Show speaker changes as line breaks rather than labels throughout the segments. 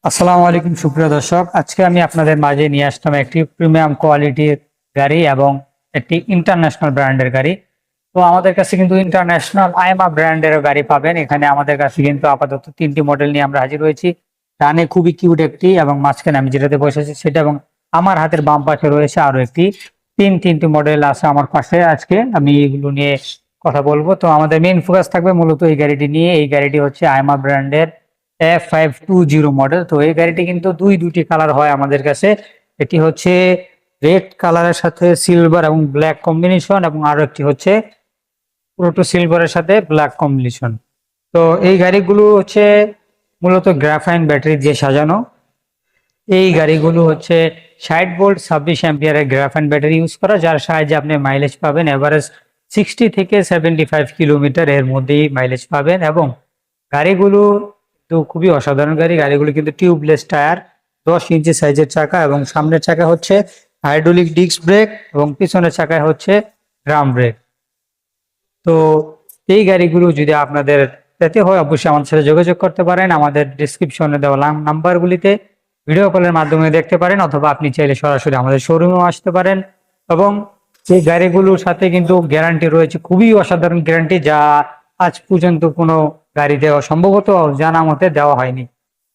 আসসালামু আলাইকুম সুপ্রিয় দর্শক, আজকে আমি আপনাদের মাঝে নিয়ে আসলাম একটি প্রিমিয়াম কোয়ালিটির গাড়ি এবং একটি ইন্টারন্যাশনাল ব্র্যান্ডের গাড়ি। তো আমাদের কাছে কিন্তু ইন্টারন্যাশনাল আইমা ব্র্যান্ডের গাড়ি পাবেন। এখানে আমাদের কাছে কিন্তু আপাতত 3টি মডেল নিয়ে আমরা হাজির হয়েছি। ডানে খুবই কিউট একটি এবং মাঝখানে আমি যেটাতে বসেছি সেটা, এবং আমার হাতের বাম পাশে রয়েছে আরো একটি। তিনটি মডেল আছে আমার পাশে। আজকে আমি এগুলো নিয়ে কথা বলবো। তো আমাদের মেইন ফোকাস থাকবে মূলত এই গাড়িটি নিয়ে। এই গাড়িটি হচ্ছে আইমা ব্র্যান্ডের F520 মডেল। তো এই গাড়িটি কিন্তু দুইটি কালার হয় আমাদের কাছে। এটি হচ্ছে রেড কালারের সাথে সিলভার এবং ব্ল্যাক কম্বিনেশন, এবং আরো একটি হচ্ছে পুরোটো সিলভারের সাথে ব্ল্যাক কম্বিনেশন। তো এই গাড়িগুলো হচ্ছে মূলত গ্রাফাইন ব্যাটারি দিয়ে সাজানো। এই গাড়িগুলো হচ্ছে 60 ভোল্ট 26 অ্যাম্পিয়ারের গ্রাফাইন ব্যাটারি ইউজ করা, যার সাহায্যে আপনি মাইলেজ পাবেন এভারেজ 60 থেকে 75 কিলোমিটার এর মধ্যেই মাইলেজ পাবেন। এবং গাড়িগুলো তো খুবই অসাধারণ গাড়িগুলো কিন্তু টিউবলেস টায়ার, 10 ইঞ্চি সাইজের চাকা, এবং সামনের চাকা হচ্ছে হাইড্রোলিক ডিস্ক ব্রেক এবং পিছনের চাকায় হচ্ছে ড্রাম ব্রেক। তো এই গাড়িগুলো যদি আপনাদের পেতে হয় অবশ্যই আমাদের সাথে যোগাযোগ করতে পারেন। আমাদের ডিসক্রিপশনে দেওয়া নাম্বারগুলিতে ভিডিও কলের মাধ্যমে দেখতে পারেন, অথবা আপনি চাইলে সরাসরি আমাদের শোরুমেও আসতে পারেন। এবং এই গাড়িগুলোর সাথে কিন্তু গ্যারান্টি রয়েছে, খুবই অসাধারণ গ্যারান্টি, যা আজ পর্যন্ত কোনো গাড়ি দেওয়া সম্ভবত জানা মতে দেওয়া হয়নি।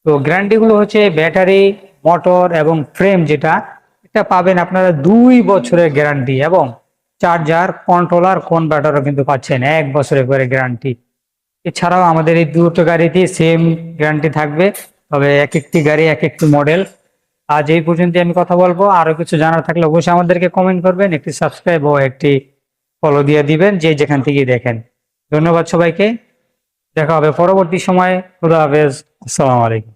তো গ্যারান্টি গুলো হচ্ছে ব্যাটারি, মোটর এবং ফ্রেম, যেটা এটা পাবেন আপনারা 2 বছরের গ্যারান্টি, এবং চার্জার, কন্ট্রোলার, কনভার্টারও কিন্তু পাচ্ছেন 1 বছরের করে গ্যারান্টি। এছাড়াও আমাদের এই দুটো গাড়িতে সেম গ্যারান্টি থাকবে, তবে এক একটি গাড়ি এক একটি মডেল। আজ এই পর্যন্ত আমি কথা বলবো। আরো কিছু জানার থাকলে অবশ্যই আমাদেরকে কমেন্ট করবেন, একটি সাবস্ক্রাইব ও একটি ফলো দিয়ে দিবেন যে যেখান থেকে দেখেন। ধন্যবাদ সবাইকে, দেখা হবে পরবর্তী সময়ে। খুদা হাফেজ, আসসালামু আলাইকুম।